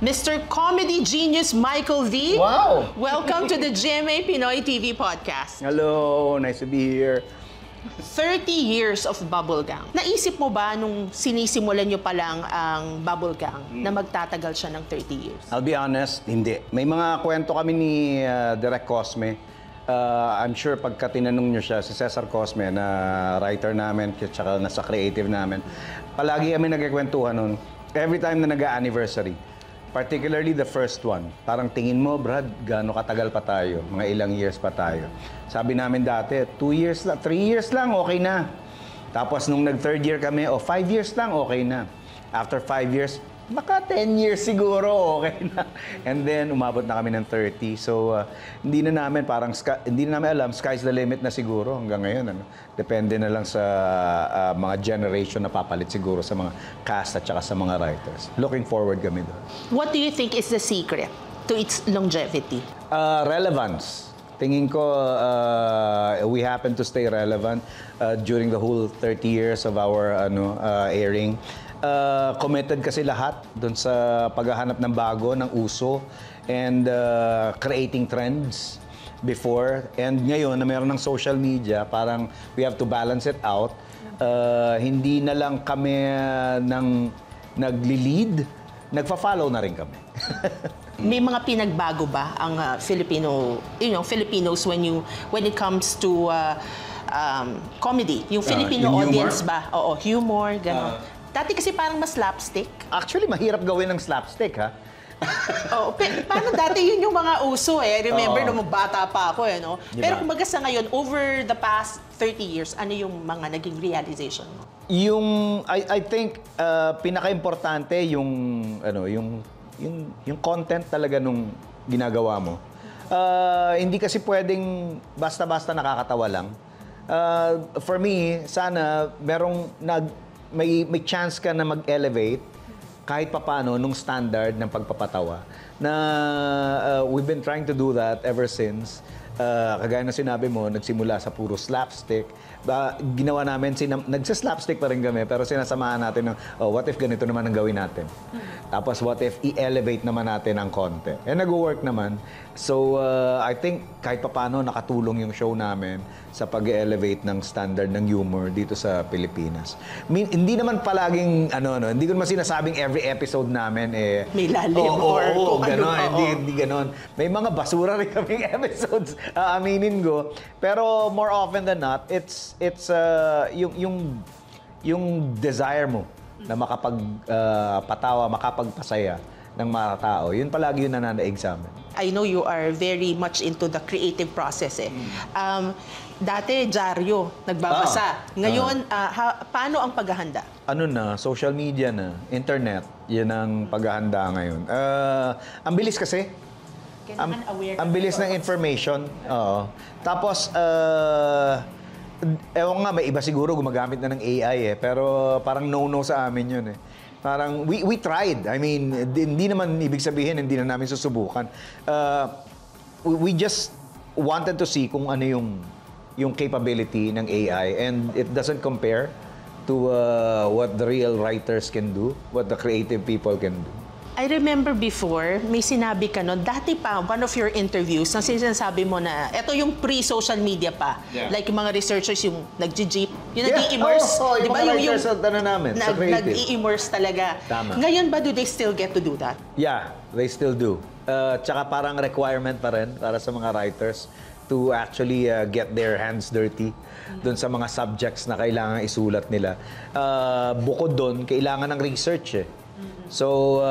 Mr. Comedy Genius Michael V. Wow! Welcome to the GMA Pinoy TV podcast. Hello, nice to be here. 30 years of Bubble Gang. Naisip mo ba nung sinisimulan nyo pa lang ang Bubble Gang na magtatagal siya ng 30 years? I'll be honest, hindi. May mga kwento kami ni Direk Cosme. I'm sure pagka tinanong nyo siya, si Cesar Cosme, na writer namin, tsaka nasa creative namin, palagi kami nagkikwentuhan nun. Every time na nag-anniversary. Particularly the first one. Parang tingin mo, Brad, gaano katagal pa tayo? Mga ilang years pa tayo. Sabi namin dati, 2 years lang, 3 years lang, okay na. Tapos nung nag-third year kami, 5 years lang, okay na. After 5 years, baka 10 years siguro, okay na. And then, umabot na kami ng 30. So, hindi na namin alam, sky's the limit na siguro hanggang ngayon. Ano? Depende na lang sa mga generation na papalit siguro sa mga cast at saka sa mga writers. Looking forward kami doon. What do you think is the secret to its longevity? Relevance. Tingin ko, we happen to stay relevant during the whole 30 years of our airing. Committed kasi lahat doon sa paghahanap ng bago, ng uso, and creating trends before. And ngayon, na meron ng social media, parang we have to balance it out. Hindi na lang kami nagli-lead, nagfa-follow na rin kami. May mga pinagbago ba ang Filipinos when it comes to comedy? Yung Filipino yung audience humor? ba? Oo, humor, gano'n. Dati kasi parang mas slapstick. Actually, mahirap gawin ng slapstick, ha? Oh, paano dati yun yung mga uso eh. Remember, nung bata pa ako eh, no? Diba? Pero kumbaga sa ngayon, over the past 30 years, ano yung mga naging realization mo? I think, pinaka-importante yung content talaga nung ginagawa mo. Hindi kasi pwedeng basta-basta nakakatawa lang. For me, sana may chance ka na mag-elevate kahit papano nung standard ng pagpapatawa na we've been trying to do that ever since. Kagaya na sinabi mo, nagsimula sa puro slapstick. Ginawa namin, nagsa-slapstick pa rin kami, pero sinasamahan natin ng, what if ganito naman ang gawin natin? Tapos what if i-elevate naman natin ang konti? Nag-work naman. So, I think kahit papano nakatulong yung show namin sa pag-elevate ng standard ng humor dito sa Pilipinas. Hindi naman palaging, hindi ko naman sinasabing every episode namin may lalim or gano'n. Hindi gano'n. May mga basura rin kaming episodes, aminin ko. Pero more often than not, it's yung desire mo na makapagpatawa, makapagpasaya ng mga tao. Yun palagi yung nananaig sa amin. I know you are very much into the creative process eh. Dati, dyaryo, nagbabasa. Ngayon, paano ang paghahanda? Social media na, internet, yun ang paghahanda ngayon. Ang bilis kasi. Ang bilis ng information. Oo. Tapos, ewan nga, may iba siguro gumagamit na ng AI eh. Pero parang no-no sa amin yun eh. Parang, we tried. I mean, hindi naman ibig sabihin, hindi na namin susubukan. We just wanted to see kung ano yung capability ng AI. And it doesn't compare to what the real writers can do, what the creative people can do. I remember before, may sinabi ka no, dati pa, one of your interviews, nang sinasabi mo na, eto yung pre-social media pa. Yeah. Like yung mga researchers, yung nag-jeep, yung nag-i-immerse. Di ba yung namin, sa creative. Nag-i-immerse talaga. Tama. Ngayon ba, do they still get to do that? Yeah, they still do. Tsaka parang requirement pa rin para sa mga writers to actually get their hands dirty doon sa mga subjects na kailangan isulat nila. Bukod doon, kailangan ng research eh. So,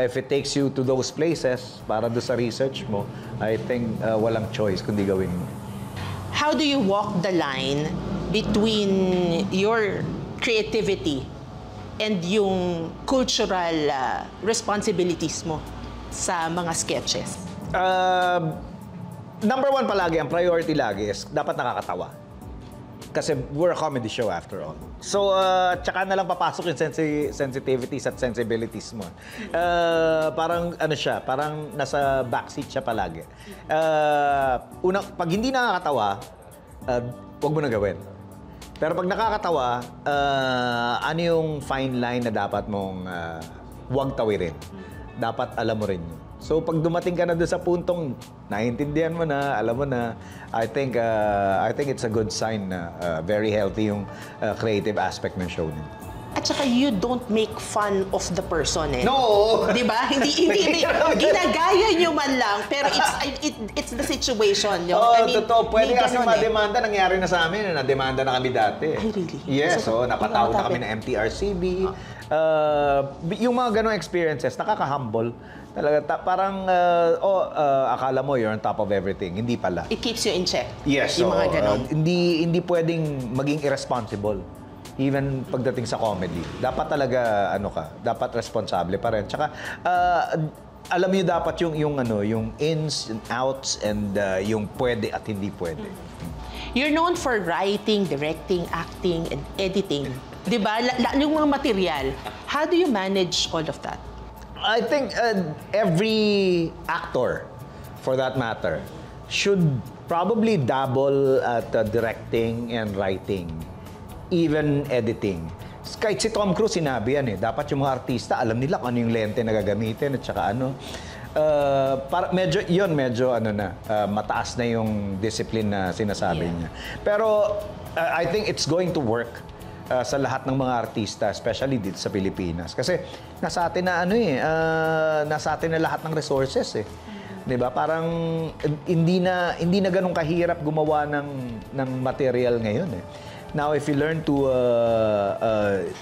if it takes you to those places para doon sa research mo, I think walang choice kundi gawin mo. How do you walk the line between your creativity and yung cultural responsibilities mo sa mga sketches? Number one palagi, ang priority lagi is dapat nakakatawa. Kasi we're a comedy show after all. So, tsaka na lang papasok yung sensitivities at sensibilities mo. Parang parang nasa backseat siya palagi. Pag hindi nakakatawa, huwag mo na gawin. Pero pag nakakatawa, ano yung fine line na dapat mong huwag tawirin? dapat alam mo rin yun. So pag dumating ka na doon sa puntong naiintindihan mo na, alam mo na, I think it's a good sign na very healthy yung creative aspect ng show niyo. At saka you don't make fun of the person eh. No! Di ba? Hindi ginagaya nyo man lang, pero it's the situation. Oo, totoo. Pwede kasi mademanda. Nangyari na sa amin. Nademanda na kami dati. Ay, really? Yes, so napatawag na kami ng MTRCB. Yung mga ganong experiences, nakaka-humble. Talaga, parang, akala mo you're on top of everything. Hindi pala. It keeps you in check. Yes, yung mga ganon. Hindi pwedeng maging irresponsible. Even pagdating sa comedy. Dapat talaga, dapat responsable pa rin. Tsaka, alam niyo dapat yung ins and outs and yung pwede at hindi pwede. You're known for writing, directing, acting, and editing. Di ba? Yung mga material. How do you manage all of that? I think every actor, for that matter, should probably dabble at directing and writing, even editing. Kahit si Tom Cruise, sinabi yan eh. Dapat yung mga artista, alam nila kung ano yung lente na gagamitin at saka ano. Medyo mataas na yung discipline na sinasabi niya. Pero I think it's going to work sa lahat ng mga artista, especially dito sa Pilipinas. Kasi nasa atin na nasa atin na lahat ng resources eh. 'Di ba? Parang hindi na ganun kahirap gumawa ng material ngayon eh. Now, if you learn to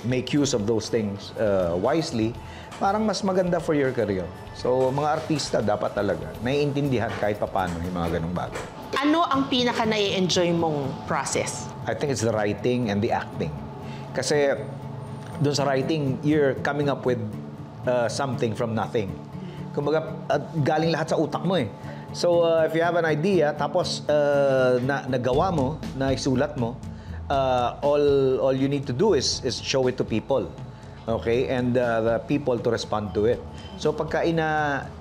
make use of those things wisely, parang mas maganda for your career. So, mga artista dapat talaga naiintindihan kahit papaano yung mga ganung bagay. Ano ang pinaka nai-enjoy mong process? I think it's the writing and the acting. Kasi doon sa writing, you're coming up with something from nothing. Kumbaga, galing lahat sa utak mo eh. So, if you have an idea, tapos nagawa mo, naisulat mo, all you need to do is show it to people. Okay? And the people to respond to it. So, pagka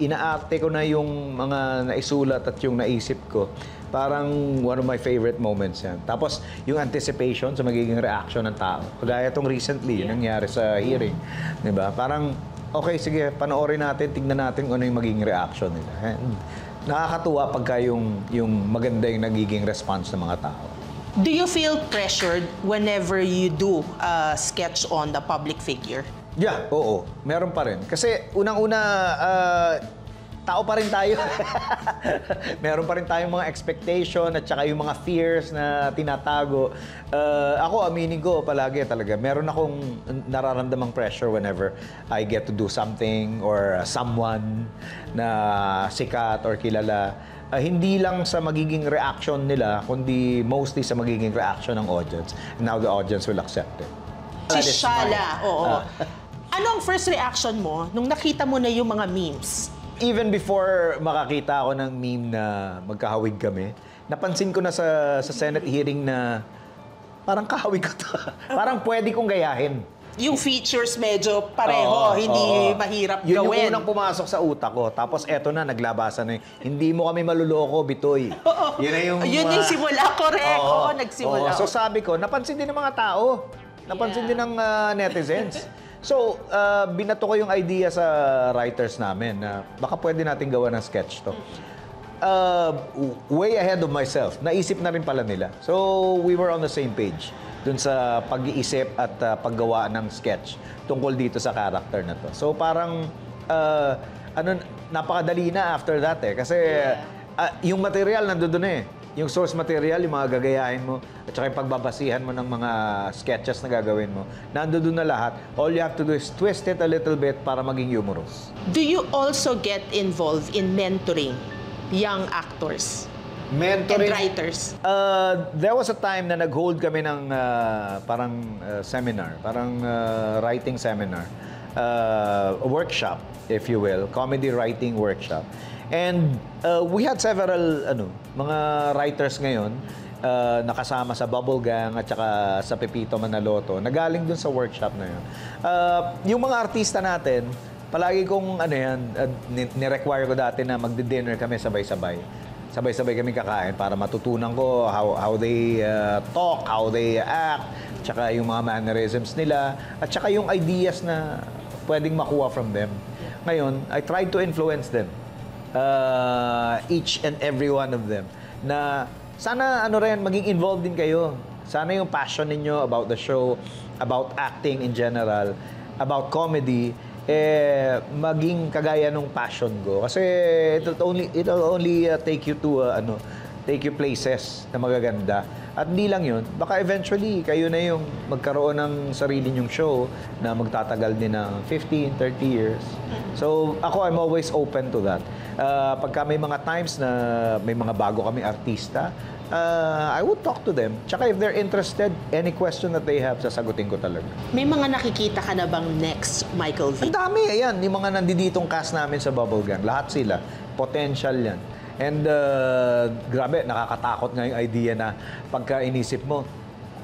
inaarte ko na yung mga naisulat at yung naisip ko, parang one of my favorite moments yan. Tapos, yung anticipation sa magiging reaction ng tao. Kagaya itong recently, yung nangyari sa hearing. Diba? Parang, okay, sige, panoorin natin, tingnan natin kung ano yung magiging reaction nila. And nakakatuwa pagka yung maganda yung nagiging response ng mga tao. Do you feel pressured whenever you do a sketch on the public figure? Yeah, oo. Meron pa rin. Kasi unang-una, tao pa rin tayo. Meron pa rin tayong mga expectation at saka yung mga fears na tinatago. Ako, aminin ko palagi talaga, meron akong nararamdamang pressure whenever I get to do something or someone na sikat or kilala. Hindi lang sa magiging reaction nila, kundi mostly sa magiging reaction ng audience. And now the audience will accept it. Si Shala, oo. Ano ang first reaction mo nung nakita mo na yung mga memes? Even before makakita ako ng meme na magkahawig kami, napansin ko na sa Senate hearing na parang kahawig ko to. Parang pwede kong gayahin. Yung features medyo pareho, hindi mahirap Yun gawin. yung unang pumasok sa utak ko. Tapos eto na, naglabasan na hindi mo kami maluloko, Bitoy. Yun na yung... Yun yung simula, correct. Oo, nagsimula. So sabi ko, napansin din ng mga tao. Napansin din ng netizens. So, binato ko yung idea sa writers namin na baka pwede natin gawa ng sketch to. Way ahead of myself. Naisip na rin pala nila. So, we were on the same page dun sa pag-iisip at paggawa ng sketch tungkol dito sa character na to. So, parang napakadali na after that eh. Kasi yung material nandoon eh. Yung source material, yung mga gagayahin mo, at saka yung pagbabasihan mo ng mga sketches na gagawin mo, nandoon na lahat. All you have to do is twist it a little bit para maging humorous. Do you also get involved in mentoring young actors Mentoring. and writers? There was a time na nag-hold kami ng parang seminar, parang writing seminar, a workshop, if you will, comedy writing workshop. And we had several mga writers ngayon nakasama sa Bubble Gang at saka sa Pepito Manaloto, nagaling dun sa workshop na yun. Yung mga artista natin, palagi kong ni-require ko dati na magdi-dinner kami sabay-sabay. Sabay-sabay kami kakain para matutunan ko how they talk, how they act, tsaka yung mga mannerisms nila, at tsaka yung ideas na pwedeng makuha from them. Ngayon, I tried to influence them. Each and every one of them. Na sana maging involved din kayo. Sana yung passion ninyo about the show, about acting in general, about comedy, maging kagaya nung passion ko. Kasi it'll only take you to take you places na magaganda. At hindi lang yun, baka eventually kayo na yung magkaroon ng sarili nyong show na magtatagal din ng 15, 30 years. So ako, I'm always open to that. Pagka may mga times na may mga bago kaming artista, I would talk to them. Tsaka if they're interested, any question that they have, sasagutin ko talaga. May mga nakikita ka na bang next Michael V? Ang dami, ayan. Yung mga nanditong cast namin sa Bubble Gang, lahat sila. Potential yan. And grabe, nakakatakot nga yung idea na pagka inisip mo,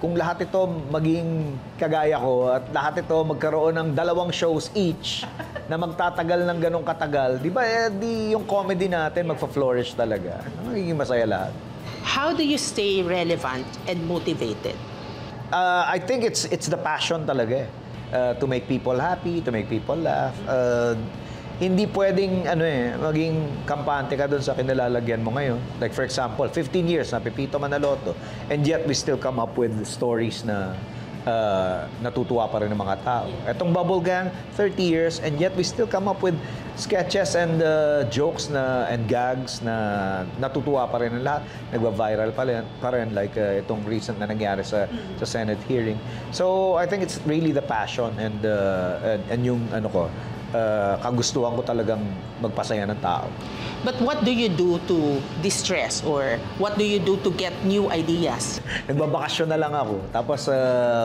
kung lahat ito maging kagaya ko at lahat ito magkaroon ng 2 shows each na magtatagal ng ganong katagal, di ba, di yung comedy natin magfa-flourish talaga. Magiging masaya lahat. How do you stay relevant and motivated? I think it's the passion talaga to make people happy, to make people laugh. Hindi pwedeng maging kampante ka doon sa kinalalagyan mo ngayon. Like for example, 15 years na Pepito Manaloto, and yet we still come up with stories na natutuwa pa rin ng mga tao. Etong Bubble Gang, 30 years, and yet we still come up with sketches and jokes and gags na natutuwa pa rin ng lahat. Nagwa-viral pa rin like itong recent na nangyari sa Senate hearing. So I think it's really the passion and yung kagustuhan ko talagang magpasaya ng tao. But what do you do to distress or what do you do to get new ideas? Nagbabakasyon na lang ako. Tapos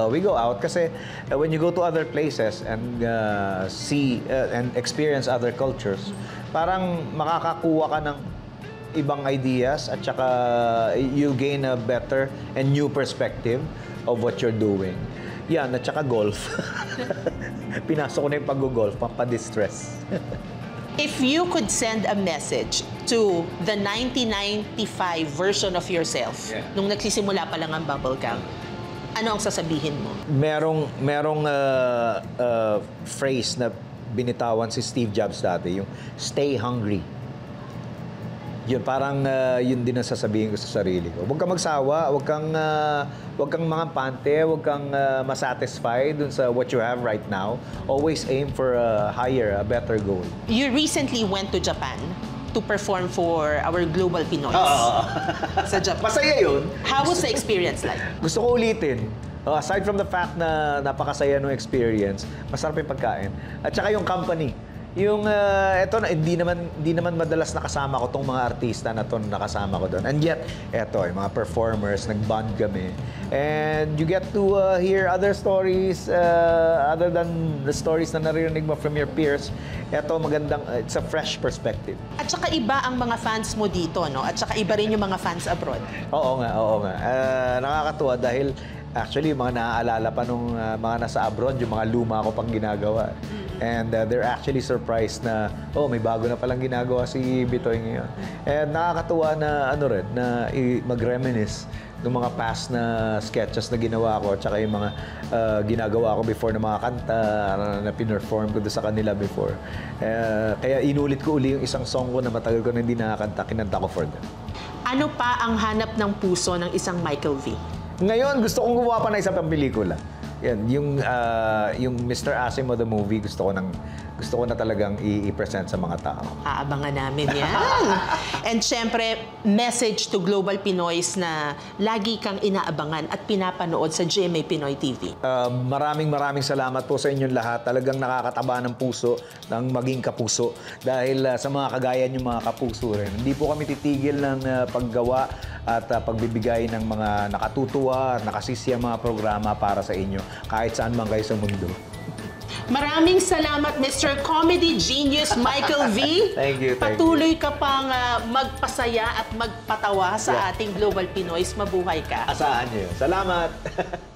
we go out kasi when you go to other places and see and experience other cultures, parang makakakuha ka ng ibang ideas at saka you gain a better and new perspective of what you're doing. Yan, at saka golf. Pinasok ko na yung pag-golf, pampa-distress. If you could send a message to the 1995 version of yourself, nung nagsisimula pa lang ang Bubble Gang, ano ang sasabihin mo? Merong phrase na binitawan si Steve Jobs dati, yung stay hungry. Yun, parang yun din ang sasabihin ko sa sarili ko. Huwag kang magsawa, huwag kang mangampante, huwag kang masatisfied dun sa what you have right now. Always aim for a higher, a better goal. You recently went to Japan to perform for our Global Pinoys. Sa Japan. Masaya yun. How was the experience like? Gusto ko ulitin. Aside from the fact na napakasaya ng experience, masarap yung pagkain. At saka yung company. Yung eto na hindi naman madalas nakasama ko tong mga artista na to nakasama ko doon. And yet eto yung mga performers nag-bond kami. And you get to hear other stories other than the stories na naririnig mo from your peers. Eto magandang it's a fresh perspective. At saka iba ang mga fans mo dito, no? At saka iba rin yung mga fans abroad. Oo nga. Nakakatuwa dahil actually, yung mga naaalala pa nung mga nasa abroad, yung mga luma ko pang ginagawa. And they're actually surprised na, may bago na palang ginagawa si Bitoy ngayon. And nakakatuwa na, na mag-reminisce ng mga past na sketches na ginawa ko, tsaka yung mga ginagawa ko before na mga kanta na pinerform ko doon sa kanila before. Kaya inulit ko uli yung isang song ko na matagal ko na hindi nakakanta, kinanta ko for them. Ano pa ang hanap ng puso ng isang Michael V? Ngayon, gusto kong gumawa pa na isang pelikula. Yan, yung Mr. Asimo the movie, gusto ko na talagang i-present sa mga tao. Aabangan namin yan. And syempre, message to Global Pinoys na lagi kang inaabangan at pinapanood sa GMA Pinoy TV. Maraming salamat po sa inyong lahat. Talagang nakakataba ng puso, ng maging kapuso. Dahil sa mga kagaya niyong mga kapuso rin. Hindi po kami titigil ng paggawa at pagbibigay ng mga nakatutuwa, nakasisiyang mga programa para sa inyo, kahit saan man kayo sa mundo. Maraming salamat, Mr. Comedy Genius Michael V. Thank you. Patuloy ka pang magpasaya at magpatawa sa ating Global Pinoys. Mabuhay ka. Asahan niyo. Salamat!